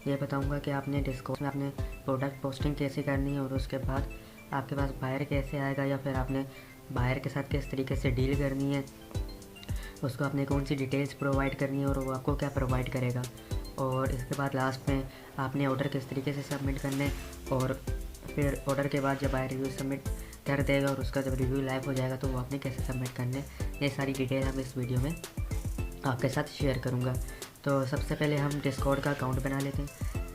ये बताऊंगा कि आपने डिस्कॉर्ड में आपने प्रोडक्ट पोस्टिंग कैसे करनी है, और उसके बाद आपके पास बायर कैसे आएगा, या फिर आपने बायर के साथ किस तरीके से डील करनी है, उसको आपने कौन सी डिटेल्स प्रोवाइड करनी है और वो आपको क्या प्रोवाइड करेगा। और इसके बाद लास्ट में आपने ऑर्डर किस तरीके से सबमिट करने, और फिर ऑर्डर के बाद जब बायर रिव्यू सबमिट कर देगा और उसका जब रिव्यू लाइव हो जाएगा तो वो आपने कैसे सबमिट करने, ये सारी डिटेल हम इस वीडियो में आपके साथ शेयर करूँगा। तो सबसे पहले हम डिस्कॉर्ड का अकाउंट बना लेते हैं।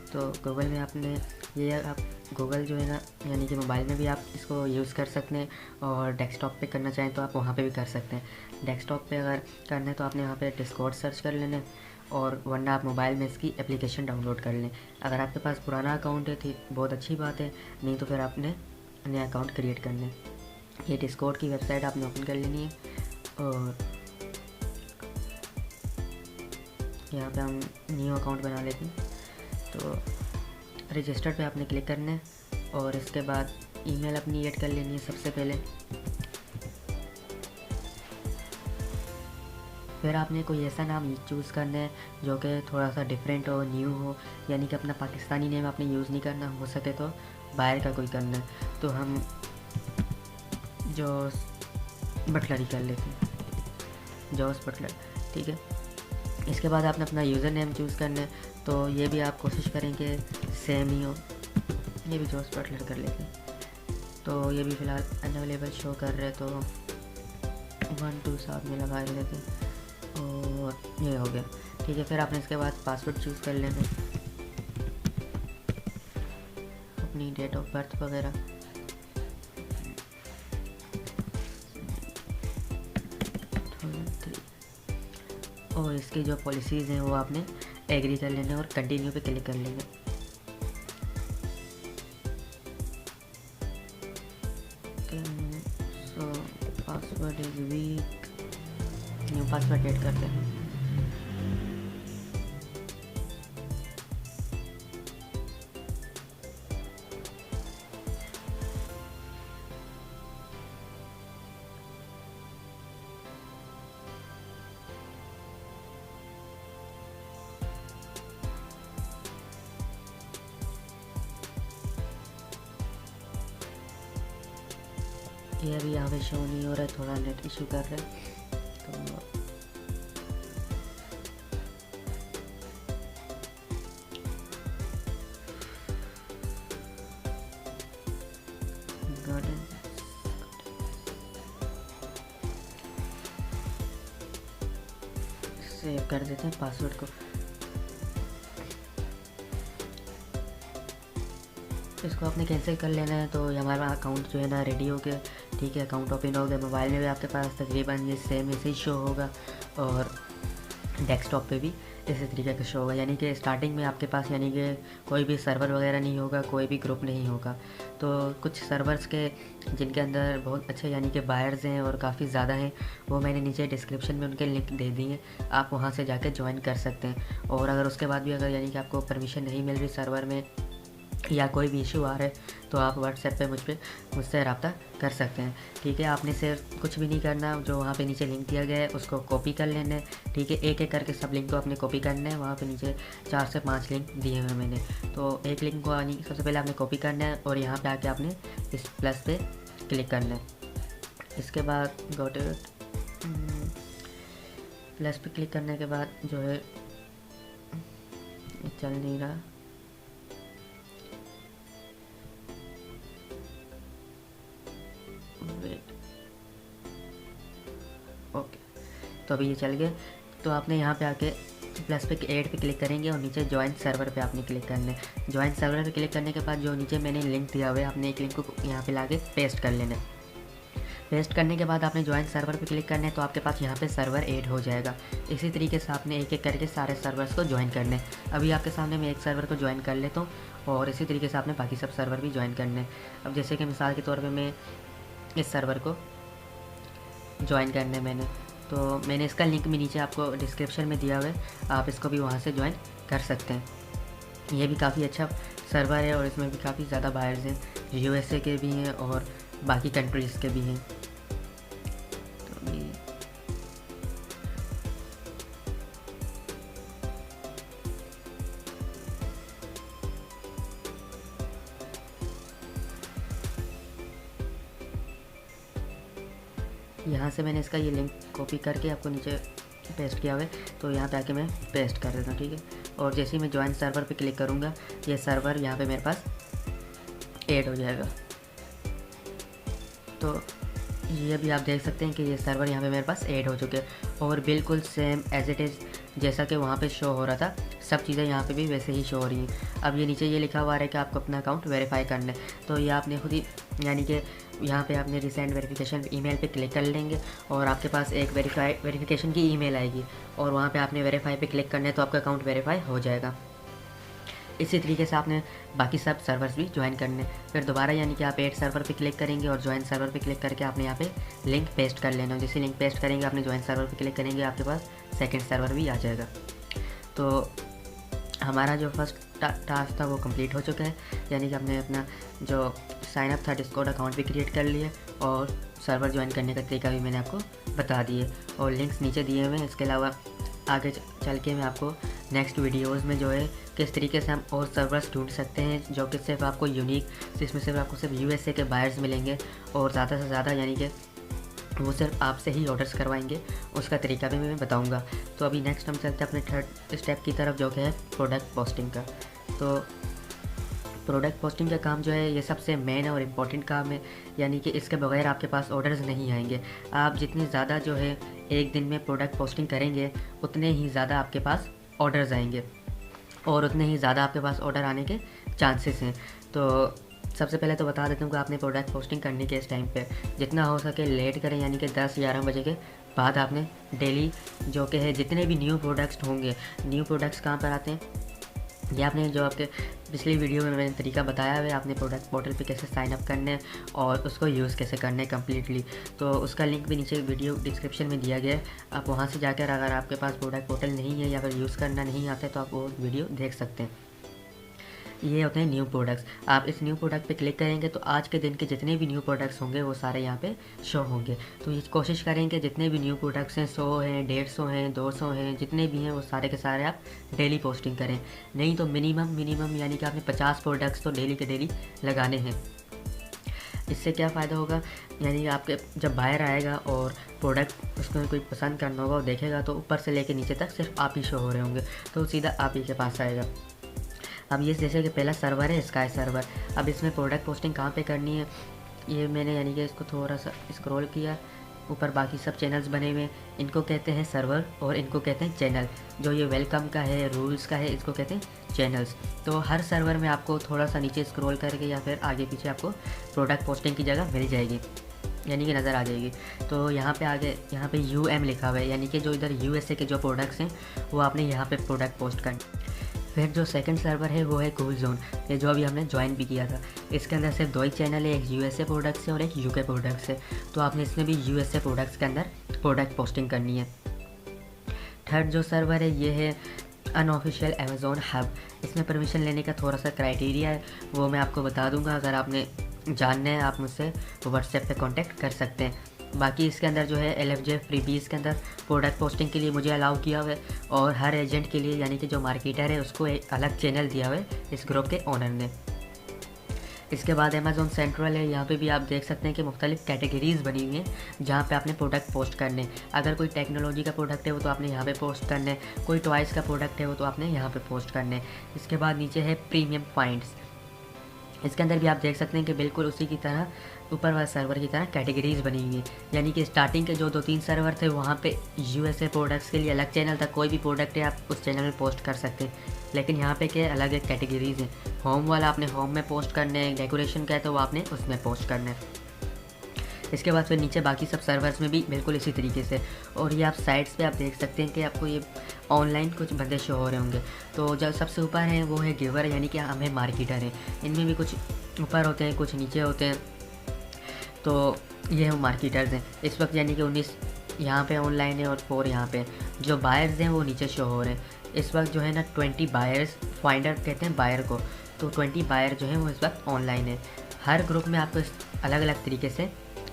तो गूगल में आपने ये आप गूगल जो है ना, यानी कि मोबाइल में भी आप इसको यूज़ कर सकते हैं, और डेस्कटॉप पे करना चाहें तो आप वहाँ पे भी कर सकते हैं। डेस्कटॉप पे अगर करना है तो आपने वहाँ पे डिस्कॉर्ड सर्च कर लेना है, और वरना आप मोबाइल में इसकी एप्लीकेशन डाउनलोड कर लें। अगर आपके पास पुराना अकाउंट है तो बहुत अच्छी बात है, नहीं तो फिर आपने नया अकाउंट क्रिएट करना है। ये डिस्कॉर्ड की वेबसाइट आपने ओपन कर लेनी है, और यहाँ पे हम न्यू अकाउंट बना लेते हैं। तो रजिस्टर पे आपने क्लिक करना है, और इसके बाद ईमेल अपनी ऐड कर लेनी है सबसे पहले। फिर आपने कोई ऐसा नाम चूज़ करना है जो कि थोड़ा सा डिफरेंट हो, न्यू हो, यानी कि अपना पाकिस्तानी नेम आपने यूज़ नहीं करना, हो सके तो बाहर का कोई करना है। तो हम जॉस बटलर ही कर लेते हैं, जॉस बटलर, ठीक है। इसके बाद आपने अपना यूज़र नेम चूज़ करना है, तो ये भी आप कोशिश करें कि सेम ही हो। ये भी जॉस बटलर कर लेते हैं। तो ये भी फ़िलहाल अनअवेलेबल शो कर रहे हैं, तो 1 2 साथ में लगा लेते हैं, और ये हो गया, ठीक है। फिर आपने इसके बाद पासवर्ड चूज़ कर लेना है, अपनी डेट ऑफ बर्थ वगैरह, और इसकी जो पॉलिसीज़ हैं वो आपने एग्री कर लेना और कंटिन्यू पे क्लिक कर लेना। सो password is weak, new password add करते हैं। ये अभी यहाँ पे शो नहीं हो रहा है, थोड़ा नेट इशू कर रहा है। तो गार्डन सेव कर देते हैं पासवर्ड को। इसको आपने कैंसिल कर लेना है। तो हमारा अकाउंट जो है ना रेडी हो गया, ठीक है। अकाउंट ओपन हो गया, मोबाइल में भी आपके पास तकरीबन ये सेम ऐसे ही शो होगा, और डेस्कटॉप पे भी इसी तरीके का शो होगा। यानी कि स्टार्टिंग में आपके पास यानी कि कोई भी सर्वर वगैरह नहीं होगा, कोई भी ग्रुप नहीं होगा। तो कुछ सर्वर्स के जिनके अंदर बहुत अच्छे यानी कि बायर्स हैं और काफ़ी ज़्यादा हैं, वो मैंने नीचे डिस्क्रिप्शन में उनके लिंक दे दिए हैं, आप वहाँ से जाके ज्वाइन कर सकते हैं। और अगर उसके बाद भी अगर यानी कि आपको परमिशन नहीं मिल रही सर्वर में, या कोई भी इशू आ रहा है, तो आप व्हाट्सएप पे मुझसे रब्ता कर सकते हैं, ठीक है। आपने सिर्फ कुछ भी नहीं करना, जो वहाँ पे नीचे लिंक दिया गया है उसको कॉपी कर लेना है, ठीक है। एक एक करके सब लिंक को आपने कॉपी करना है। वहाँ पे नीचे 4 से 5 लिंक दिए हुए मैंने, तो एक लिंक को सबसे पहले आपने कॉपी करना है, और यहाँ पे आके आपने इस प्लस पे क्लिक करना है। इसके बाद गॉट इट, प्लस पे क्लिक करने के बाद जो है चल नहीं रहा, ओके, तो अभी ये चल गया। तो आपने यहाँ पे आके प्लस पे ऐड पे क्लिक करेंगे, और नीचे ज्वाइन सर्वर पे आपने क्लिक करना है। ज्वाइन सर्वर पे क्लिक करने के बाद जो नीचे मैंने लिंक दिया हुआ है, आपने एक लिंक को यहाँ पे लाके पेस्ट कर लेना है। पेस्ट करने के बाद आपने ज्वाइन सर्वर पे क्लिक करना है, तो आपके पास यहाँ पे सर्वर ऐड हो जाएगा। इसी तरीके से आपने एक एक करके सारे सर्वर्स को ज्वाइन करने हैं। अभी आपके सामने मैं एक सर्वर को ज्वाइन कर लेता हूँ, और इसी तरीके से आपने बाकी सब सर्वर भी ज्वाइन करने हैं। अब जैसे कि मिसाल के तौर पर मैं इस सर्वर को ज्वाइन करना है मैंने, तो मैंने इसका लिंक भी नीचे आपको डिस्क्रिप्शन में दिया हुआ है, आप इसको भी वहाँ से ज्वाइन कर सकते हैं। ये भी काफ़ी अच्छा सर्वर है, और इसमें भी काफ़ी ज़्यादा बायर्स हैं, यूएसए के भी हैं और बाकी कंट्रीज़ के भी हैं। तो ये यहाँ से मैंने इसका ये लिंक कॉपी करके आपको नीचे पेस्ट किया हुआ है, तो यहाँ पे आके मैं पेस्ट कर देता हूँ, ठीक है। और जैसे ही मैं ज्वाइन सर्वर पे क्लिक करूँगा ये सर्वर यहाँ पे मेरे पास ऐड हो जाएगा। तो ये भी आप देख सकते हैं कि ये सर्वर यहाँ पे मेरे पास ऐड हो चुके हैं और बिल्कुल सेम एज इट इज़ जैसा कि वहाँ पे शो हो रहा था, सब चीज़ें यहाँ पे भी वैसे ही शो हो रही हैं। अब ये नीचे ये लिखा हुआ है कि आपको अपना अकाउंट वेरीफाई करना है, तो ये आपने खुद ही यानी कि यहाँ पे आपने रिसेंट वेरिफिकेशन ईमेल पे क्लिक कर लेंगे और आपके पास एक वेरिफिकेशन की ईमेल आएगी और वहाँ पे आपने वेरीफाई पे क्लिक करना है, तो आपका अकाउंट वेरीफाई हो जाएगा। इसी तरीके से आपने बाकी सब सर्वर्स भी ज्वाइन करने, फिर दोबारा यानी कि आप ऐड सर्वर पे क्लिक करेंगे और ज्वाइन सर्वर पे क्लिक करके आपने यहाँ पे लिंक पेस्ट कर लेना। जैसे लिंक पेस्ट करेंगे आपने ज्वाइन सर्वर पे क्लिक करेंगे, आपके पास सेकंड सर्वर भी आ जाएगा। तो हमारा जो फर्स्ट टास्क था वो कंप्लीट हो चुका है, यानी कि हमने अपना जो साइन अप था डिस्कॉर्ड अकाउंट भी क्रिएट कर लिए और सर्वर ज्वाइन करने का तरीका भी मैंने आपको बता दिए और लिंक्स नीचे दिए हुए हैं। इसके अलावा आगे चल के मैं आपको नेक्स्ट वीडियोस में जो है किस तरीके से हम और सर्वर्स ढूंढ सकते हैं जो कि सिर्फ आपको यूनिक, जिसमें सिर्फ आपको सिर्फ यूएसए के बायर्स मिलेंगे और ज़्यादा से ज़्यादा यानी कि वो सिर्फ आपसे ही ऑर्डर्स करवाएंगे, उसका तरीका भी मैं बताऊंगा। तो अभी नेक्स्ट हम चलते हैं अपने थर्ड स्टेप की तरफ जो कि है प्रोडक्ट पोस्टिंग का। तो प्रोडक्ट पोस्टिंग का काम जो है ये सबसे मेन और इम्पॉर्टेंट काम है, यानी कि इसके बगैर आपके पास ऑर्डर्स नहीं आएंगे। आप जितनी ज़्यादा जो है एक दिन में प्रोडक्ट पोस्टिंग करेंगे उतने ही ज़्यादा आपके पास ऑर्डर्स आएंगे और उतने ही ज़्यादा आपके पास ऑर्डर आने के चांसेस हैं। तो सबसे पहले तो बता देता हूँ कि आपने प्रोडक्ट पोस्टिंग करने के इस टाइम पे जितना हो सके लेट करें, यानी कि 10-11 बजे के बाद आपने डेली जो कि है जितने भी न्यू प्रोडक्ट्स होंगे, न्यू प्रोडक्ट्स कहाँ पर आते हैं, ये आपने जो आपके पिछली वीडियो में मैंने तरीका बताया है, आपने प्रोडक्ट पोर्टल पे कैसे साइन अप करना है और उसको यूज़ कैसे करना है कम्प्लीटली, तो उसका लिंक भी नीचे वीडियो डिस्क्रिप्शन में दिया गया है। आप वहाँ से जाकर अगर आपके पास प्रोडक्ट पोर्टल नहीं है या फिर यूज़ करना नहीं आता है तो आप वो वीडियो देख सकते हैं। ये होते हैं न्यू प्रोडक्ट्स। आप इस न्यू प्रोडक्ट पे क्लिक करेंगे तो आज के दिन के जितने भी न्यू प्रोडक्ट्स होंगे वो सारे यहाँ पे शो होंगे। तो ये कोशिश करेंगे जितने भी न्यू प्रोडक्ट्स हैं 100 हैं, 150 हैं, 200 हैं, जितने भी हैं वो सारे के सारे आप डेली पोस्टिंग करें। नहीं तो मिनिमम यानी कि आपने 50 प्रोडक्ट्स तो डेली के डेली लगाने हैं। इससे क्या फ़ायदा होगा, यानी कि आपके जब बाहर आएगा और प्रोडक्ट उसको कोई पसंद करना होगा और देखेगा तो ऊपर से लेके नीचे तक सिर्फ आप ही शो हो रहे होंगे, तो सीधा आप ही के पास आएगा। अब ये जैसे कि पहला सर्वर है स्काई सर्वर, अब इसमें प्रोडक्ट पोस्टिंग कहाँ पे करनी है, ये मैंने यानी कि इसको थोड़ा सा स्क्रॉल किया, ऊपर बाकी सब चैनल्स बने हुए हैं, इनको कहते हैं सर्वर और इनको कहते हैं चैनल। जो ये वेलकम का है, रूल्स का है, इसको कहते हैं चैनल्स। तो हर सर्वर में आपको थोड़ा सा नीचे स्क्रॉल करके या फिर आगे पीछे आपको प्रोडक्ट पोस्टिंग की जगह मिल जाएगी, यानी कि नज़र आ जाएगी। तो यहाँ पे आगे यहाँ पे UM लिखा हुआ है, यानी कि जो इधर USA के जो प्रोडक्ट्स हैं वो आपने यहाँ पे प्रोडक्ट पोस्ट करना। फिर जो सेकंड सर्वर है वो है कूल जोन, ये जो अभी हमने ज्वाइन भी किया था। इसके अंदर सिर्फ 2 ही चैनल है, एक USA प्रोडक्ट्स है और एक UK प्रोडक्ट्स है। तो आपने इसमें भी USA प्रोडक्ट्स के अंदर प्रोडक्ट पोस्टिंग करनी है। थर्ड जो सर्वर है ये है अनऑफिशियल अमेज़ॉन हब। इसमें परमिशन लेने का थोड़ा सा क्राइटेरिया है, वो मैं आपको बता दूंगा। अगर आपने जानना है आप मुझसे व्हाट्सएप पे कांटेक्ट कर सकते हैं। बाकी इसके अंदर जो है LFJ फ्रीबीज़ के अंदर प्रोडक्ट पोस्टिंग के लिए मुझे अलाउ किया हुआ है और हर एजेंट के लिए यानी कि जो मार्केटर है उसको एक अलग चैनल दिया हुआ है इस ग्रुप के ओनर ने। इसके बाद अमेज़ॉन सेंट्रल है, यहाँ पे भी आप देख सकते हैं कि मुख्तलिफ कैटेगरीज़ बनी हुई हैं जहाँ पे आपने प्रोडक्ट पोस्ट करने। अगर कोई टेक्नोलॉजी का प्रोडक्ट है वो तो आपने यहाँ पे पोस्ट करने, कोई टॉयज़ का प्रोडक्ट है वो तो आपने यहाँ पे पोस्ट करने। इसके बाद नीचे है प्रीमियम पॉइंट्स, इसके अंदर भी आप देख सकते हैं कि बिल्कुल उसी की तरह ऊपर वाले सर्वर की तरह कैटेगरीज़ बनी हुई है। यानी कि स्टार्टिंग के जो 2-3 सर्वर थे वहाँ पे USA प्रोडक्ट्स के लिए अलग चैनल था, कोई भी प्रोडक्ट है आप उस चैनल में पोस्ट कर सकते हैं। लेकिन यहाँ पे क्या अलग एक कैटेगरीज़ हैं, होम वाला आपने होम में पोस्ट करना है, डेकोरेशन का है तो वो आपने उसमें पोस्ट करना है। इसके बाद फिर नीचे बाकी सब सर्वर्स में भी बिल्कुल इसी तरीके से। और ये आप साइट्स पे आप देख सकते हैं कि आपको ये ऑनलाइन कुछ बंदे शो हो रहे होंगे। तो जो सबसे ऊपर हैं वो है गिवर, यानी कि हमें मार्केटर हैं। इनमें भी कुछ ऊपर होते हैं कुछ नीचे होते हैं, तो ये हम मार्केटर्स हैं इस वक्त, यानी कि 19 यहाँ पे ऑनलाइन है और 4 यहाँ पे। जो बायर्स हैं वो नीचे शो हो रहे हैं इस वक्त जो है ना 20 बायर्स, फाइंडर कहते हैं बायर को। तो 20 बायर जो है वो इस वक्त ऑनलाइन है। हर ग्रुप में आपको अलग अलग तरीके से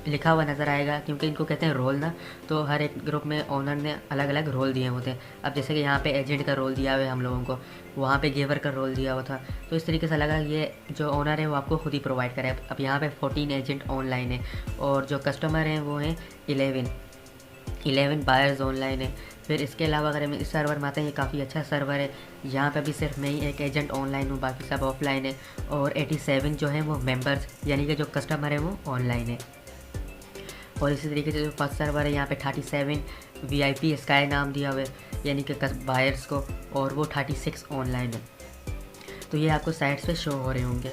लिखा हुआ नज़र आएगा, क्योंकि इनको कहते हैं रोल ना। तो हर एक ग्रुप में ओनर ने अलग अलग रोल दिए होते हैं। अब जैसे कि यहाँ पे एजेंट का रोल दिया हुआ है हम लोगों को, वहाँ पे गिवर का रोल दिया हुआ था। तो इस तरीके से लगा ये जो ओनर है वो आपको खुद ही प्रोवाइड करे। अब यहाँ पे 14 एजेंट ऑनलाइन है और जो कस्टमर हैं वो हैं 11 बायर्स ऑनलाइन है। फिर इसके अलावा अगर हम इस सर्वर में आते हैं, ये काफ़ी अच्छा सर्वर है। यहाँ पे भी सिर्फ मैं ही एक एजेंट ऑनलाइन हूँ, बाकी सब ऑफलाइन है। और 87 जो है वो मेंबर्स यानी कि जो कस्टमर है वो ऑनलाइन है। और इसी तरीके से जो फर्स्ट सर्वर है यहाँ पे 37 VIP स्काई नाम दिया हुआ है यानी कि बायर्स को, और वो 36 ऑनलाइन है। तो ये आपको साइट्स पे शो हो रहे होंगे।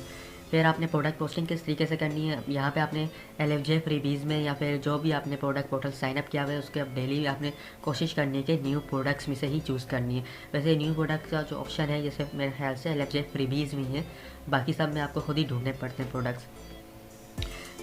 फिर आपने प्रोडक्ट पोस्टिंग किस तरीके से करनी है, यहाँ पे आपने LFJ फ्रीबीज़ में या फिर जो भी आपने प्रोडक्ट पोर्टल साइन अप किया हुआ है उसके अब डेली आपने कोशिश करनी है कि न्यू प्रोडक्ट्स में से ही चूज़ करनी है। वैसे न्यू प्रोडक्ट का जो ऑप्शन है जैसे मेरे ख्याल से LFJ फ्रीबीज़ में है, बाकी सब में आपको खुद ही ढूंढने पड़ते हैं प्रोडक्ट्स।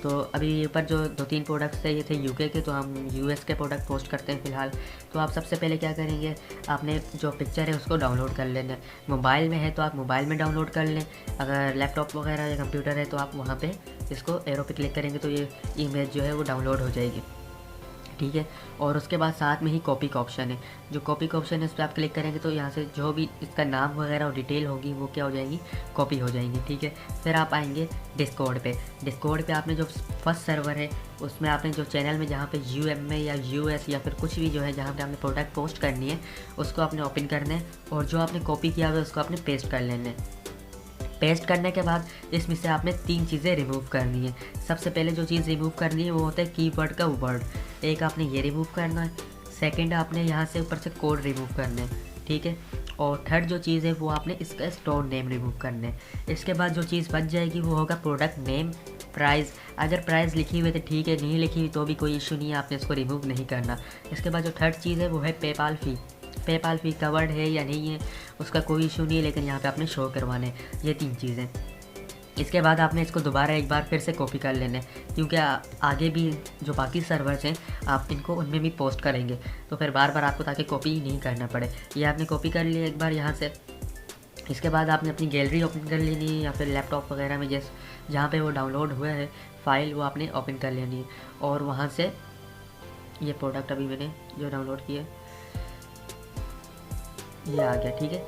तो अभी ये पर जो 2-3 प्रोडक्ट्स थे ये थे UK के, तो हम US के प्रोडक्ट पोस्ट करते हैं फ़िलहाल। तो आप सबसे पहले क्या करेंगे, आपने जो पिक्चर है उसको डाउनलोड कर लेना है। मोबाइल में है तो आप मोबाइल में डाउनलोड कर लें, अगर लैपटॉप वगैरह या कंप्यूटर है तो आप वहाँ पे इसको एरो पे क्लिक करेंगे तो ये इमेज जो है वो डाउनलोड हो जाएगी, ठीक है। और उसके बाद साथ में ही कॉपी का ऑप्शन है, जो कॉपी का ऑप्शन है उस पर आप क्लिक करेंगे तो यहाँ से जो भी इसका नाम वगैरह और डिटेल होगी वो क्या हो जाएगी, कॉपी हो जाएंगी, ठीक है। फिर आप आएंगे डिस्कॉर्ड पे आपने जो फर्स्ट सर्वर है उसमें आपने जो चैनल में जहाँ पे UM में या US या फिर कुछ भी जो है जहाँ पे आपने प्रोडक्ट पोस्ट करनी है उसको आपने ओपन करना है, और जो आपने कॉपी किया हुआ है उसको आपने पेस्ट कर लेना है। पेस्ट करने के बाद इसमें से आपने 3 चीज़ें रिमूव करनी है। सबसे पहले जो चीज़ रिमूव करनी है वो होता है कीवर्ड का वर्ड, एक आपने ये रिमूव करना है। सेकंड आपने यहाँ से ऊपर से कोड रिमूव करना है, ठीक है। और थर्ड जो चीज़ है वो आपने इसका स्टोर नेम रिमूव करना है। इसके बाद जो चीज़ बच जाएगी वो होगा प्रोडक्ट नेम, प्राइस। अगर प्राइस लिखी हुई है तो ठीक है, नहीं लिखी हुई तो भी कोई इशू नहीं है, आपने इसको रिमूव नहीं करना। इसके बाद जो थर्ड चीज़ है वो है पेपाल फ़ी कवर्ड है या नहीं है उसका कोई इशू नहीं है, लेकिन यहाँ पे आपने शो करवाने हैं ये 3 चीज़ें। इसके बाद आपने इसको दोबारा एक बार फिर से कॉपी कर लेना है, क्योंकि आगे भी जो बाकी सर्वर्स हैं आप इनको उनमें भी पोस्ट करेंगे, तो फिर बार बार आपको ताकि कॉपी नहीं करना पड़े। ये आपने कॉपी कर लिया एक बार यहाँ से। इसके बाद आपने अपनी गैलरी ओपन कर लेनी है या फिर लैपटॉप वगैरह में जहाँ पे वो डाउनलोड हुआ है फाइल वो आपने ओपन कर लेनी है, और वहाँ से ये प्रोडक्ट अभी मैंने जो डाउनलोड किया ये आ गया, ठीक है।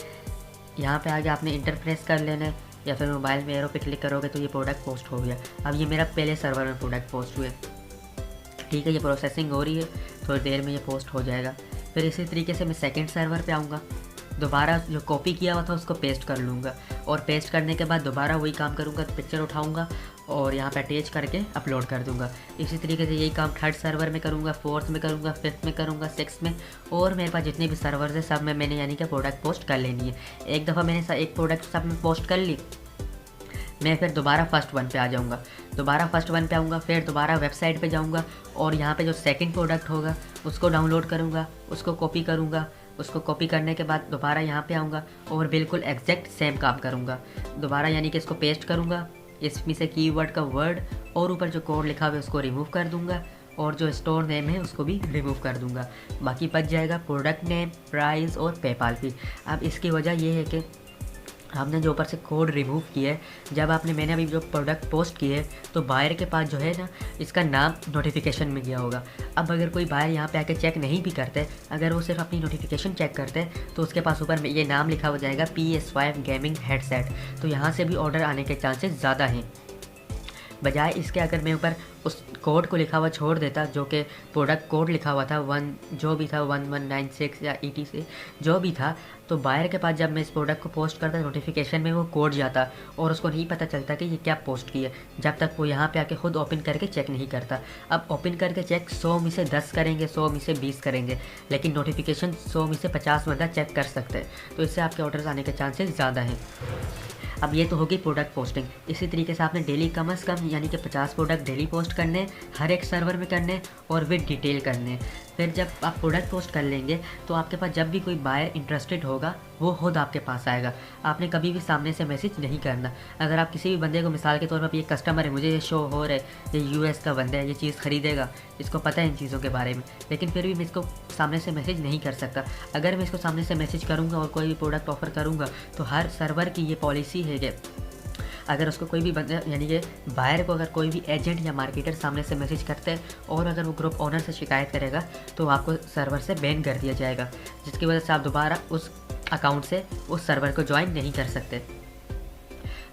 यहाँ पे आगे आपने इंटरप्रेस कर लेना है या फिर मोबाइल में एरो पे क्लिक करोगे तो ये प्रोडक्ट पोस्ट हो गया। अब ये मेरा पहले सर्वर में प्रोडक्ट पोस्ट हुए, ठीक है। ये प्रोसेसिंग हो रही है, थोड़ी देर में ये पोस्ट हो जाएगा। फिर इसी तरीके से मैं सेकंड सर्वर पे आऊँगा, दोबारा जो कॉपी किया हुआ था उसको पेस्ट कर लूँगा, और पेस्ट करने के बाद दोबारा वही काम करूँगा, पिक्चर उठाऊँगा और यहाँ पे अटैच करके अपलोड कर दूँगा। इसी तरीके से यही काम थर्ड सर्वर में करूँगा, फोर्थ में करूँगा, फिफ्थ में करूँगा, सिक्स्थ में, और मेरे पास जितने भी सर्वर्स हैं सब में मैंने यानी कि प्रोडक्ट पोस्ट कर लेनी है। एक दफ़ा मैंने एक प्रोडक्ट सब में पोस्ट कर ली, मैं फिर दोबारा फर्स्ट वन पे आ जाऊँगा, दोबारा फर्स्ट वन पे आऊँगा, फिर दोबारा वेबसाइट पे जाऊँगा और यहाँ पे जो सेकंड प्रोडक्ट होगा उसको डाउनलोड करूँगा, उसको कॉपी करूँगा, उसको कॉपी करने के बाद दोबारा यहाँ पे आऊँगा और बिल्कुल एग्जैक्ट सेम काम करूँगा दोबारा, यानी कि इसको पेस्ट करूँगा, इसमें से कीवर्ड का वर्ड और ऊपर जो कोड लिखा हुआ है उसको रिमूव कर दूँगा, और जो स्टोर नेम है उसको भी रिमूव कर दूँगा। बाकी बच जाएगा प्रोडक्ट नेम, प्राइस और पेपाल फी। अब इसकी वजह यह है कि हमने जो ऊपर से कोड रिमूव किया है, जब मैंने अभी जो प्रोडक्ट पोस्ट किए है तो बायर के पास जो है ना इसका नाम नोटिफिकेशन में गया होगा। अब अगर कोई बायर यहाँ पे आके चेक नहीं भी करते, अगर वो सिर्फ अपनी नोटिफिकेशन चेक करते तो उसके पास ऊपर ये नाम लिखा हो जाएगा PS5 गेमिंग हेडसेट, तो यहाँ से भी ऑर्डर आने के चांसेस ज़्यादा हैं। बजाय इसके अगर मैं ऊपर उस कोड को लिखा हुआ छोड़ देता, जो कि प्रोडक्ट कोड लिखा हुआ था जो भी था 1196 या ETC जो भी था, तो बायर के पास जब मैं इस प्रोडक्ट को पोस्ट करता नोटिफिकेशन में वो कोड जाता और उसको नहीं पता चलता कि ये क्या पोस्ट किया, जब तक वो यहाँ पे आके खुद ओपन करके चेक नहीं करता। अब ओपन करके चेक 100 में से 10 करेंगे, 100 में से 20 करेंगे, लेकिन नोटिफिकेशन 100 में से 50 बंदा चेक कर सकते हैं, तो इससे आपके ऑर्डर्स आने के चांसेस ज़्यादा हैं। अब ये तो होगी प्रोडक्ट पोस्टिंग। इसी तरीके से आपने डेली कम से कम यानी कि 50 प्रोडक्ट डेली पोस्ट करने, हर एक सर्वर में करने और विद डिटेल करने। फिर जब आप प्रोडक्ट पोस्ट कर लेंगे तो आपके पास जब भी कोई बायर इंटरेस्टेड होगा वो खुद आपके पास आएगा। आपने कभी भी सामने से मैसेज नहीं करना। अगर आप किसी भी बंदे को मिसाल के तौर पर ये कस्टमर है, मुझे ये शो हो रहा है ये US का बंदा है, ये चीज़ ख़रीदेगा, इसको पता है इन चीज़ों के बारे में, लेकिन फिर भी मैं इसको सामने से मैसेज नहीं कर सकता। अगर मैं इसको सामने से मैसेज करूँगा और कोई भी प्रोडक्ट ऑफ़र करूँगा तो हर सर्वर की ये पॉलिसी है कि अगर उसको कोई भी बंदा यानी कि बायर को अगर कोई भी एजेंट या मार्केटर सामने से मैसेज करते हैं और अगर वो ग्रुप ओनर से शिकायत करेगा तो आपको सर्वर से बैन कर दिया जाएगा, जिसकी वजह से आप दोबारा उस अकाउंट से उस सर्वर को ज्वाइन नहीं कर सकते।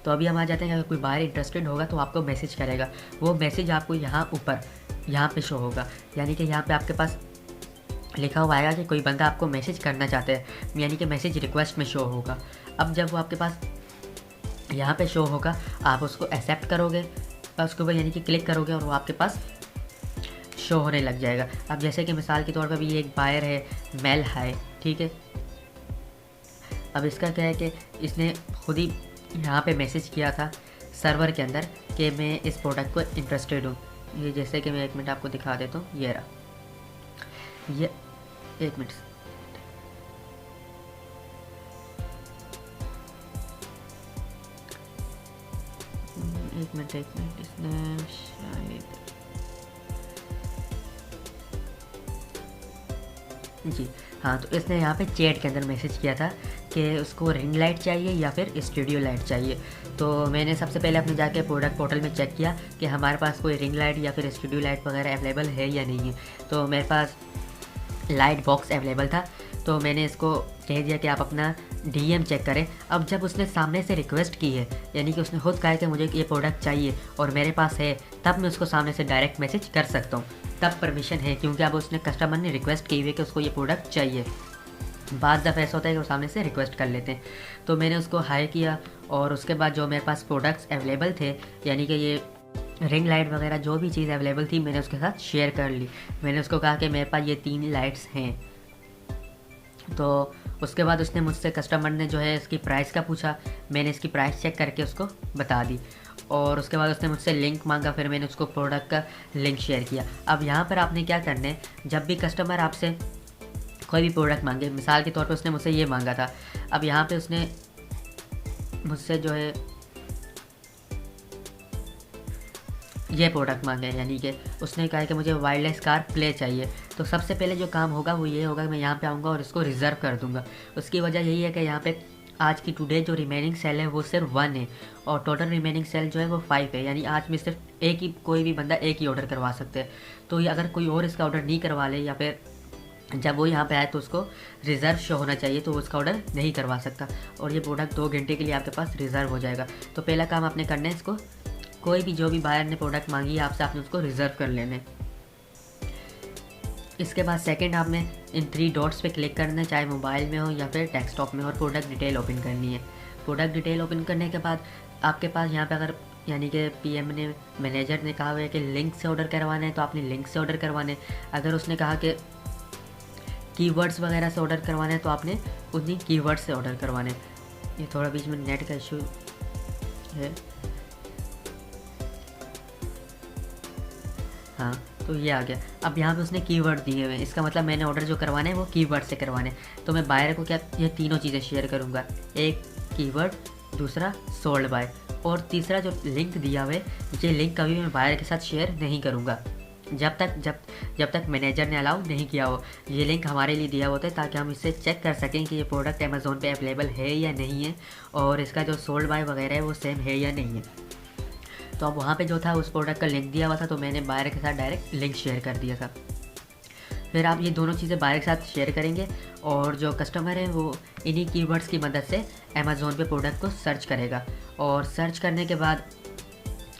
तो अभी हम आ जाते हैं कि अगर कोई बायर इंटरेस्टेड होगा तो आपको मैसेज करेगा, वो मैसेज आपको यहाँ ऊपर यहाँ पे शो होगा, यानी कि यहाँ पे आपके पास लिखा हुआ आएगा कि कोई बंदा आपको मैसेज करना चाहते हैं, यानी कि मैसेज रिक्वेस्ट में शो होगा। अब जब वो आपके पास यहाँ पे शो होगा आप उसको एक्सेप्ट करोगे और उसके ऊपर यानी कि क्लिक करोगे और वो आपके पास शो होने लग जाएगा। अब जैसे कि मिसाल के तौर पर भी एक बायर है मेल हाई, ठीक है। अब इसका क्या है कि इसने खुद ही यहाँ पे मैसेज किया था सर्वर के अंदर कि मैं इस प्रोडक्ट को इंटरेस्टेड हूँ। ये जैसे कि मैं 1 मिनट आपको दिखा देता हूँ, ये रहा, ये 1 मिनट, एक मिनट इसने शायद जी हाँ, तो इसने यहाँ पे चैट के अंदर मैसेज किया था कि उसको रिंग लाइट चाहिए या फिर स्टूडियो लाइट चाहिए। तो मैंने सबसे पहले अपने जाके प्रोडक्ट पोर्टल में चेक किया कि हमारे पास कोई रिंग लाइट या फिर स्टूडियो लाइट वगैरह अवेलेबल है या नहीं है। तो मेरे पास लाइट बॉक्स अवेलेबल था, तो मैंने इसको कह दिया कि आप अपना डीएम चेक करें। अब जब उसने सामने से रिक्वेस्ट की है, यानी कि उसने खुद कहा है कि मुझे ये प्रोडक्ट चाहिए और मेरे पास है, तब मैं उसको सामने से डायरेक्ट मैसेज कर सकता हूँ, तब परमिशन है, क्योंकि अब उसने कस्टमर ने रिक्वेस्ट की हुई है कि उसको ये प्रोडक्ट चाहिए। बाद दफ़ा ऐसा होता है कि वो सामने से रिक्वेस्ट कर लेते हैं। तो मैंने उसको हाई किया और उसके बाद जो मेरे पास प्रोडक्ट्स अवेलेबल थे, यानी कि ये रिंग लाइट वगैरह जो भी चीज़ अवेलेबल थी, मैंने उसके साथ शेयर कर ली। मैंने उसको कहा कि मेरे पास ये 3 लाइट्स हैं। तो उसके बाद उसने मुझसे, कस्टमर ने जो है इसकी प्राइस का पूछा, मैंने इसकी प्राइस चेक करके उसको बता दी और उसके बाद उसने मुझसे लिंक मांगा, फिर मैंने उसको प्रोडक्ट का लिंक शेयर किया। अब यहाँ पर आपने क्या करना है, जब भी कस्टमर आपसे कोई भी प्रोडक्ट मांगे, मिसाल के तौर पर उसने मुझसे ये मांगा था, अब यहाँ पे उसने मुझसे जो है ये प्रोडक्ट मांगे, यानी कि उसने कहा कि मुझे वायरलेस कार प्ले चाहिए। तो सबसे पहले जो काम होगा वो ये होगा कि मैं यहाँ पे आऊँगा और इसको रिज़र्व कर दूँगा। उसकी वजह यही है कि यहाँ पे आज की टुडे जो रिमेनिंग सेल है वो सिर्फ 1 है और टोटल रिमेनिंग सेल जो है वो 5 है, यानी आज में सिर्फ एक ही, कोई भी बंदा एक ही ऑर्डर करवा सकते हैं। तो ये अगर कोई और इसका ऑर्डर नहीं करवा ले या फिर जब वो यहाँ पे आए तो उसको रिज़र्व शो होना चाहिए, तो वो उसका ऑर्डर नहीं करवा सकता और ये प्रोडक्ट 2 घंटे के लिए आपके पास रिज़र्व हो जाएगा। तो पहला काम आपने करना है, इसको कोई भी जो भी बायर ने प्रोडक्ट मांगी है आपसे, आपने उसको रिज़र्व कर लेने। इसके बाद सेकंड आपने इन 3 डॉट्स पे क्लिक करना है, चाहे मोबाइल में हो या फिर डेस्कटॉप में, और प्रोडक्ट डिटेल ओपन करनी है। प्रोडक्ट डिटेल ओपन करने के बाद आपके पास यहाँ पे अगर यानी कि पीएम ने, मैनेजर ने कहा हुआ है कि लिंक से ऑर्डर करवाना है तो आपने लिंक से ऑर्डर करवाने। अगर उसने कहा कि कीवर्ड्स वगैरह से ऑर्डर करवाना है तो आपने उन्हीं कीवर्ड्स से ऑर्डर करवाने। ये थोड़ा बीच में नेट का इशू है, हाँ तो ये आ गया। अब यहाँ पे उसने कीवर्ड दिए हुए हैं, इसका मतलब मैंने ऑर्डर जो करवाने हैं वो कीवर्ड से करवाने। तो मैं बायर को क्या ये तीनों चीज़ें शेयर करूँगा, एक कीवर्ड, दूसरा सोल्ड बाय और तीसरा जो लिंक दिया हुआ है, ये लिंक कभी भी मैं बायर के साथ शेयर नहीं करूँगा जब तक मैनेजर ने अलाउ नहीं किया हो। ये लिंक हमारे लिए दिया होता है ताकि हम इससे चेक कर सकें कि ये प्रोडक्ट अमेज़ोन पे अवेलेबल है या नहीं है और इसका जो सोल्ड बाय वगैरह है वो सेम है या नहीं है। तो अब वहाँ पे जो था उस प्रोडक्ट का लिंक दिया हुआ था, तो मैंने बायर के साथ डायरेक्ट लिंक शेयर कर दिया था। फिर आप ये दोनों चीज़ें बायर के साथ शेयर करेंगे और जो कस्टमर है वो इन्हीं कीवर्ड्स की मदद से अमेज़ोन पे प्रोडक्ट को सर्च करेगा और सर्च करने के बाद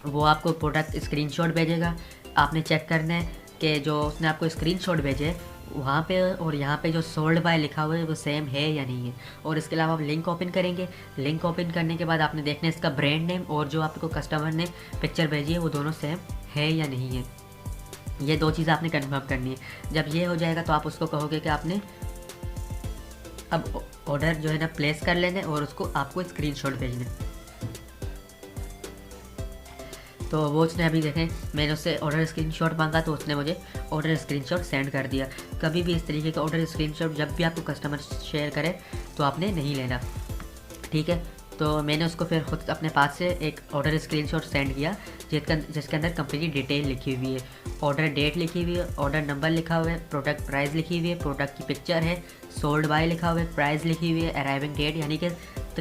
वो आपको प्रोडक्ट स्क्रीनशॉट भेजेगा। आपने चेक करना है कि जो उसने आपको स्क्रीनशॉट भेजे वहाँ पे और यहाँ पे जो सोल्ड बाय लिखा हुआ है वो सेम है या नहीं है। और इसके अलावा आप लिंक ओपन करेंगे। लिंक ओपन करने के बाद आपने देखना है इसका ब्रांड नेम और जो आपको कस्टमर ने पिक्चर भेजी है वो दोनों सेम है या नहीं है। ये 2 चीज़ें आपने कन्फर्म करनी है। जब ये हो जाएगा तो आप उसको कहोगे कि आपने अब ऑर्डर जो है ना प्लेस कर लेना और उसको आपको स्क्रीनशॉट भेजना। तो वो उसने अभी देखें, मैंने उससे ऑर्डर स्क्रीनशॉट मांगा तो उसने मुझे ऑर्डर स्क्रीनशॉट सेंड कर दिया। कभी भी इस तरीके का ऑर्डर स्क्रीनशॉट जब भी आपको कस्टमर शेयर करे तो आपने नहीं लेना, ठीक है। तो मैंने उसको फिर खुद अपने पास से एक ऑर्डर स्क्रीनशॉट सेंड किया जिसके अंदर कंप्लीट डिटेल लिखी हुई है, ऑर्डर डेट लिखी हुई है, ऑर्डर नंबर लिखा हुआ है, प्रोडक्ट प्राइस लिखी हुई है, प्रोडक्ट की पिक्चर है, सोल्ड बाय लिखा हुआ है, प्राइस लिखी हुई है, अराइविंग डेट यानी कि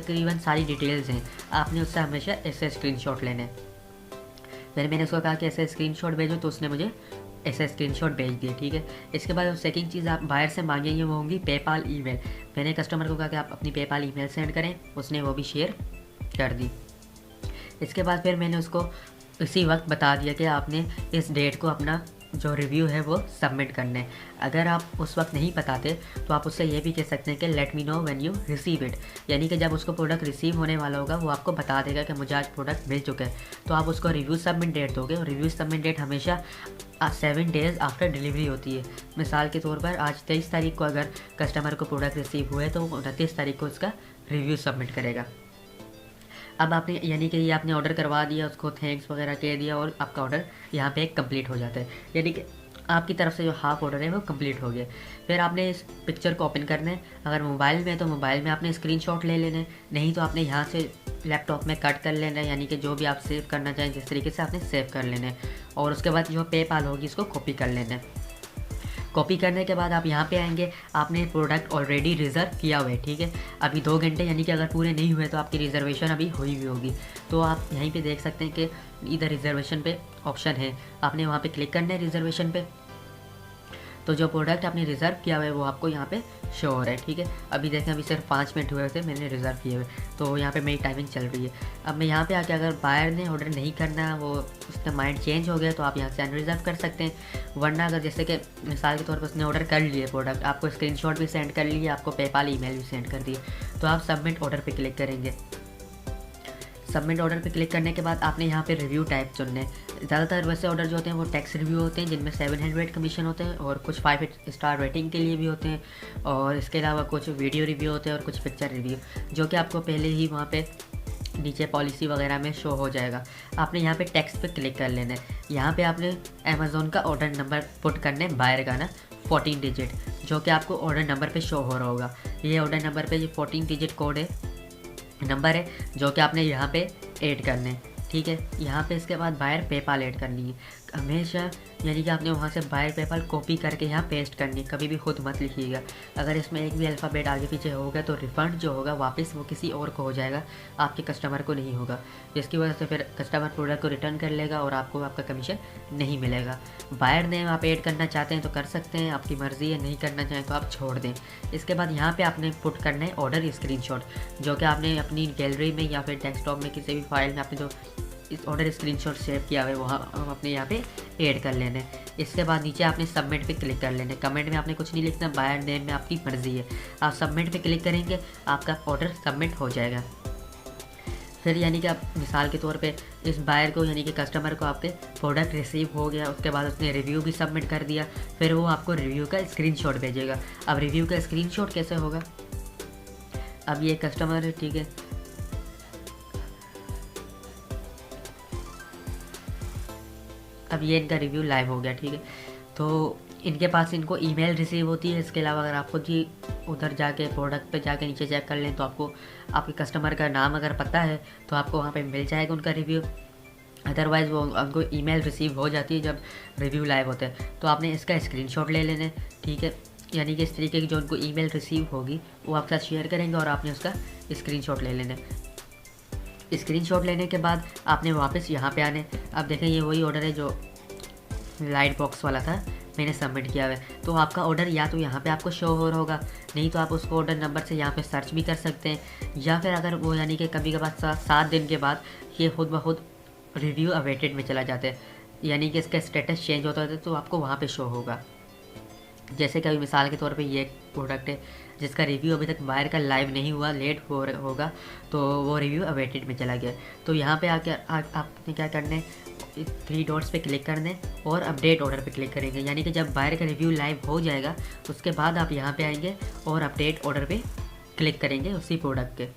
तकरीबन सारी डिटेल्स हैं, आपने उससे हमेशा ऐसे स्क्रीनशॉट लेने हैं। फिर मैंने उसको कहा कि ऐसे स्क्रीनशॉट भेजो, तो उसने मुझे ऐसे स्क्रीनशॉट भेज दिए, ठीक है। इसके बाद सेकंड चीज़ आप बाहर से मांगेंगे वो होंगी पेपाल ईमेल। मैंने कस्टमर को कहा कि आप अपनी पेपाल ईमेल सेंड करें, उसने वो भी शेयर कर दी। इसके बाद फिर मैंने उसको इसी वक्त बता दिया कि आपने इस डेट को अपना जो रिव्यू है वो सबमिट करना है। अगर आप उस वक्त नहीं बताते तो आप उससे ये भी कह सकते हैं कि let me know when you receive it, यानी कि जब उसको प्रोडक्ट रिसीव होने वाला होगा वो आपको बता देगा कि मुझे आज प्रोडक्ट मिल चुका है। तो आप उसको रिव्यू सबमिट डेट दोगे, और रिव्यू सबमिट डेट हमेशा 7 डेज़ आफ्टर डिलीवरी होती है। मिसाल के तौर पर आज 23 तारीख को अगर कस्टमर को प्रोडक्ट रिसीव हुए तो 29 तारीख को उसका रिव्यू सबमिट करेगा। अब आपने यानी कि ये आपने ऑर्डर करवा दिया, उसको थैंक्स वगैरह कह दिया, और आपका ऑर्डर यहाँ पे कंप्लीट हो जाता है, यानी कि आपकी तरफ से जो हाफ ऑर्डर है वो कंप्लीट हो गया। फिर आपने इस पिक्चर को ओपन करना है, अगर मोबाइल में है तो मोबाइल में आपने स्क्रीनशॉट ले लेना है, नहीं तो आपने यहाँ से लैपटॉप में कट कर लेना है, यानी कि जो भी आप सेव करना चाहें जिस तरीके से आपने सेव कर लेना है। और उसके बाद जो पेपाल होगी इसको कॉपी कर लेना है। कॉपी करने के बाद आप यहाँ पे आएंगे, आपने प्रोडक्ट ऑलरेडी रिज़र्व किया हुआ है, ठीक है। अभी 2 घंटे यानी कि अगर पूरे नहीं हुए तो आपकी रिजर्वेशन अभी हुई हुई होगी। तो आप यहीं पे देख सकते हैं कि इधर रिजर्वेशन पे ऑप्शन है, आपने वहाँ पे क्लिक करना है रिजर्वेशन पे। तो जो प्रोडक्ट आपने रिज़र्व किया हुआ है वो आपको यहाँ पे शो हो रहा है, ठीक है। अभी देखें, अभी सिर्फ 5 मिनट हुए थे मैंने रिज़र्व किए हुए, तो यहाँ पे मेरी टाइमिंग चल रही है। अब मैं यहाँ पे आके अगर बायर ने ऑर्डर नहीं करना, वो उसका माइंड चेंज हो गया, तो आप यहाँ से अनरिज़र्व कर सकते हैं। वरना अगर जैसे कि मिसाल के तौर पर उसने ऑर्डर कर लिए प्रोडक्ट, आपको स्क्रीनशॉट भी सेंड कर लिए, आपको पेपाल ईमेल भी सेंड कर दिए, तो आप सबमिट ऑर्डर पर क्लिक करेंगे। सबमिट ऑर्डर पे क्लिक करने के बाद आपने यहाँ पे रिव्यू टाइप चुनने हैं। ज़्यादातर वैसे ऑर्डर जो होते हैं वो टैक्स रिव्यू होते हैं, जिनमें 700 कमीशन होते हैं, और कुछ 5 स्टार रेटिंग के लिए भी होते हैं, और इसके अलावा कुछ वीडियो रिव्यू होते हैं और कुछ पिक्चर रिव्यू, जो कि आपको पहले ही वहाँ पे नीचे पॉलिसी वगैरह में शो हो जाएगा। आपने यहाँ पे टेक्स्ट पे क्लिक कर लेना है। यहाँ पे आपने अमेज़ोन का ऑर्डर नंबर पुट करना है, बायर का ना 14 डिजिट, जो कि आपको ऑर्डर नंबर पे शो हो रहा होगा। ये ऑर्डर नंबर पे ये 14 डिजिट कोड है, नंबर है, जो कि आपने यहाँ पे ऐड करने, ठीक है। यहाँ पे इसके बाद बायर पेपाल ऐड करनी है हमेशा, यानी कि आपने वहाँ से बायर पेपाल कॉपी करके यहाँ पेस्ट करनी है, कभी भी खुद मत लिखिएगा। अगर इसमें एक भी अल्फ़ाबेट आगे पीछे होगा तो रिफ़ंड जो होगा वापस वो किसी और को हो जाएगा, आपके कस्टमर को नहीं होगा, जिसकी वजह से फिर कस्टमर प्रोडक्ट को रिटर्न कर लेगा और आपको आपका कमीशन नहीं मिलेगा। बायर नेम आप ऐड करना चाहते हैं तो कर सकते हैं, आपकी मर्ज़ी है, नहीं करना चाहें तो आप छोड़ दें। इसके बाद यहाँ पर आपने पुट करना है ऑर्डर स्क्रीनशॉट, जो कि आपने अपनी गैलरी में या फिर डेस्कटॉप में किसी भी फाइल में आपने जो इस ऑर्डर स्क्रीनशॉट सेव किया हुआ है वहाँ अपने यहाँ पे ऐड कर लेने। इसके बाद नीचे आपने सबमिट पे क्लिक कर लेने। कमेंट में आपने कुछ नहीं लिखना, बायर नेम में आपकी मर्ज़ी है। आप सबमिट पे क्लिक करेंगे, आपका ऑर्डर सबमिट हो जाएगा। फिर यानी कि आप मिसाल के तौर पे इस बायर को यानी कि कस्टमर को आपके प्रोडक्ट रिसीव हो गया, उसके बाद उसने रिव्यू भी सबमिट कर दिया, फिर वो आपको रिव्यू का स्क्रीनशॉट भेजेगा। अब रिव्यू का स्क्रीनशॉट कैसे होगा, अब ये कस्टमर है, ठीक है, अब ये इनका रिव्यू लाइव हो गया, ठीक है। तो इनके पास इनको ईमेल रिसीव होती है। इसके अलावा अगर आप खुद ही उधर जाके प्रोडक्ट पे जाके नीचे चेक कर लें तो आपको आपके कस्टमर का नाम अगर पता है तो आपको वहाँ पे मिल जाएगा उनका रिव्यू। अदरवाइज़ वो उनको ईमेल रिसीव हो जाती है जब रिव्यू लाइव होता है। तो आपने इसका स्क्रीनशॉट ले लेना, ठीक है, यानी कि इस तरीके की जो उनको ईमेल रिसीव होगी वो आपके साथ शेयर करेंगे और आपने उसका स्क्रीनशॉट ले लेना। स्क्रीनशॉट लेने के बाद आपने वापस यहाँ पे आने। अब देखें ये वही ऑर्डर है जो लाइट बॉक्स वाला था, मैंने सबमिट किया हुआ है। तो आपका ऑर्डर या तो यहाँ पे आपको शो हो रहा होगा, नहीं तो आप उसको ऑर्डर नंबर से यहाँ पे सर्च भी कर सकते हैं, या फिर अगर वो यानी कि कभी कभार 7 दिन के बाद ये खुद ब खुद रिव्यू अवेटेड में चला जाता है, यानी कि इसका स्टेटस चेंज होता है तो आपको वहाँ पे शो होगा। जैसे कि अभी मिसाल के तौर पे ये प्रोडक्ट है जिसका रिव्यू अभी तक बायर का लाइव नहीं हुआ, लेट होगा, तो वो रिव्यू अवेटेड में चला गया। तो यहाँ पे आके आपने क्या करना है, 3 डॉट्स पे क्लिक करने और अपडेट ऑर्डर पे क्लिक करेंगे, यानी कि जब बायर का रिव्यू लाइव हो जाएगा उसके बाद आप यहाँ पे आएंगे और अपडेट ऑर्डर पे क्लिक करेंगे उसी प्रोडक्ट के।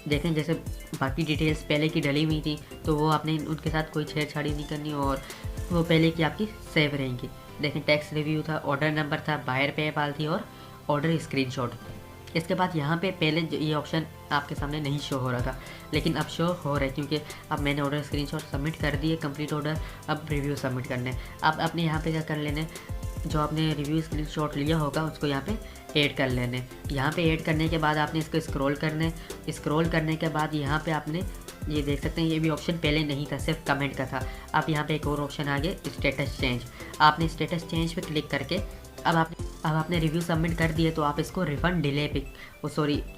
देखें जैसे बाकी डिटेल्स पहले की डली हुई थी तो वो आपने उनके साथ कोई छेड़छाड़ी नहीं करनी और वो पहले की आपकी सेव रहेंगी। देखें टैक्स रिव्यू था, ऑर्डर नंबर था, बायर पेपाल थी और ऑर्डर स्क्रीनशॉट। इसके बाद यहाँ पे पहले ये ऑप्शन आपके सामने नहीं शो हो रहा था, लेकिन अब शो हो रहा है क्योंकि अब मैंने ऑर्डर स्क्रीनशॉट सबमिट कर दिए, कंप्लीट ऑर्डर। अब रिव्यू सबमिट करने, अब आपने यहाँ पे क्या कर लेने, जो आपने रिव्यू स्क्रीनशॉट लिया होगा उसको यहाँ पे ऐड कर लेने। यहाँ पे ऐड करने के बाद आपने इसको स्क्रॉल करने के बाद यहाँ पे आपने ये देख सकते हैं, ये भी ऑप्शन पहले नहीं था, सिर्फ कमेंट का था। अब यहाँ पे एक और ऑप्शन आ गया, स्टेटस चेंज। आपने स्टेटस चेंज पे क्लिक करके अब आपने रिव्यू सबमिट कर दिए, तो आप इसको रिफ़ंड डिले पे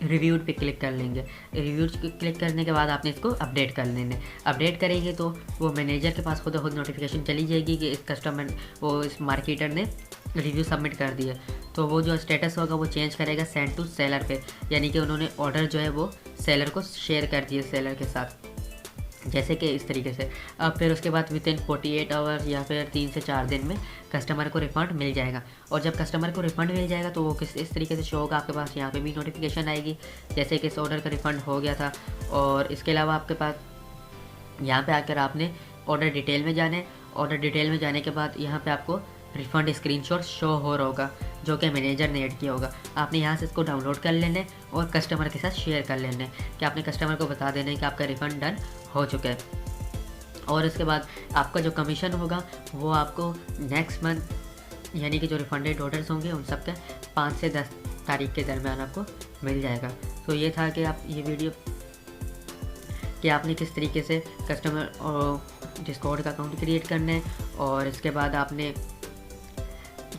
रिव्यूड पे क्लिक कर लेंगे। रिव्यूड पे क्लिक करने के बाद आपने इसको अपडेट कर लेंगे। अपडेट करेंगे तो वो मैनेजर के पास खुद नोटिफिकेशन चली जाएगी कि इस मार्केटर ने रिव्यू सबमिट कर दिया। तो वो जो स्टेटस होगा वो चेंज करेगा सेंड टू सेलर पे, यानी कि उन्होंने ऑर्डर जो है वो सेलर को शेयर कर दिया सेलर के साथ, जैसे कि इस तरीके से। अब फिर उसके बाद विद इन 48 आवर्स या फिर 3 से 4 दिन में कस्टमर को रिफ़ंड मिल जाएगा। और जब कस्टमर को रिफ़ंड मिल जाएगा तो वो इस तरीके से शो होगा आपके पास। यहाँ पे भी नोटिफिकेशन आएगी जैसे कि इस ऑर्डर का रिफ़ंड हो गया था। और इसके अलावा आपके पास यहाँ पे आकर आपने ऑर्डर डिटेल में जाना है। ऑर्डर डिटेल में जाने के बाद यहाँ पे आपको रिफ़ंड स्क्रीनशॉट शो हो रहा होगा जो कि मैनेजर ने ऐड किया होगा। आपने यहाँ से इसको डाउनलोड कर लेना है और कस्टमर के साथ शेयर कर लेना है कि आपने कस्टमर को बता देना है कि आपका रिफ़ंड डन हो चुका है। और इसके बाद आपका जो कमीशन होगा वो आपको नेक्स्ट मंथ, यानी कि जो रिफ़ंडेड ऑर्डर्स होंगे उन सब के 5 से 10 तारीख के दरमियान आपको मिल जाएगा। तो ये था कि आप ये वीडियो कि आपने किस तरीके से कस्टमर और डिस्कॉर्ड का अकाउंट क्रिएट करना है, और इसके बाद आपने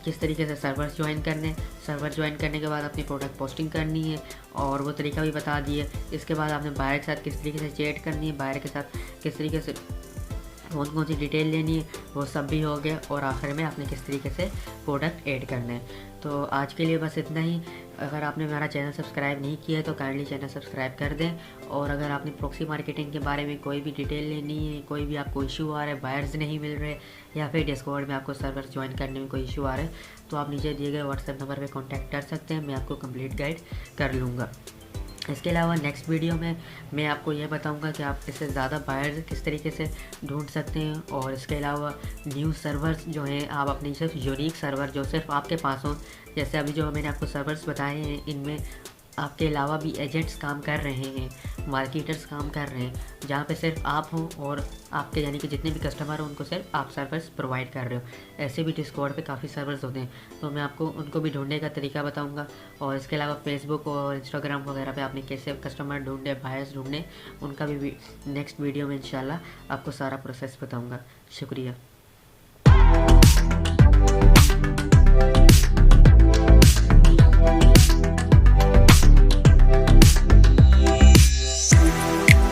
किस तरीके से सर्वर्स ज्वाइन करने। सर्वर ज्वाइन करने के बाद अपनी प्रोडक्ट पोस्टिंग करनी है और वो तरीका भी बता दिए। इसके बाद आपने बायर के साथ किस तरीके से चैट करनी है, बायर के साथ किस तरीके से कौन सी डिटेल लेनी है, वो सब भी हो गया। और आखिर में आपने किस तरीके से प्रोडक्ट ऐड करना है। तो आज के लिए बस इतना ही। अगर आपने हमारा चैनल सब्सक्राइब नहीं किया है तो काइंडली चैनल सब्सक्राइब कर दें। और अगर आपने प्रॉक्सी मार्केटिंग के बारे में कोई भी डिटेल लेनी है, कोई भी आपको इशू आ रहा है, बायर्स नहीं मिल रहे, या फिर डिस्कॉर्ड में आपको सर्वर ज्वाइन करने में कोई इशू आ रहा है, तो आप नीचे दिए गए व्हाट्सएप नंबर पर कॉन्टैक्ट कर सकते हैं। मैं आपको कंप्लीट गाइड कर लूँगा। इसके अलावा नेक्स्ट वीडियो में मैं आपको यह बताऊंगा कि आप इससे ज़्यादा बायर किस तरीके से ढूंढ सकते हैं। और इसके अलावा न्यू सर्वर्स जो हैं, आप अपनी सिर्फ यूनिक सर्वर जो सिर्फ आपके पास हों, जैसे अभी जो मैंने आपको सर्वर्स बताए हैं, इनमें आपके अलावा भी एजेंट्स काम कर रहे हैं, मार्केटर्स काम कर रहे हैं, जहाँ पे सिर्फ आप हों और आपके यानी कि जितने भी कस्टमर हो उनको सिर्फ आप सर्वर्स प्रोवाइड कर रहे हो। ऐसे भी डिस्कॉर्ड पे काफ़ी सर्वर्स होते हैं, तो मैं आपको उनको भी ढूंढने का तरीका बताऊंगा। और इसके अलावा फेसबुक और इंस्टाग्राम वगैरह पे आपने कैसे कस्टमर ढूंढे, बायर्स ढूंढने, उनका भी नेक्स्ट वीडियो में इंशाल्लाह आपको सारा प्रोसेस बताऊँगा। शुक्रिया।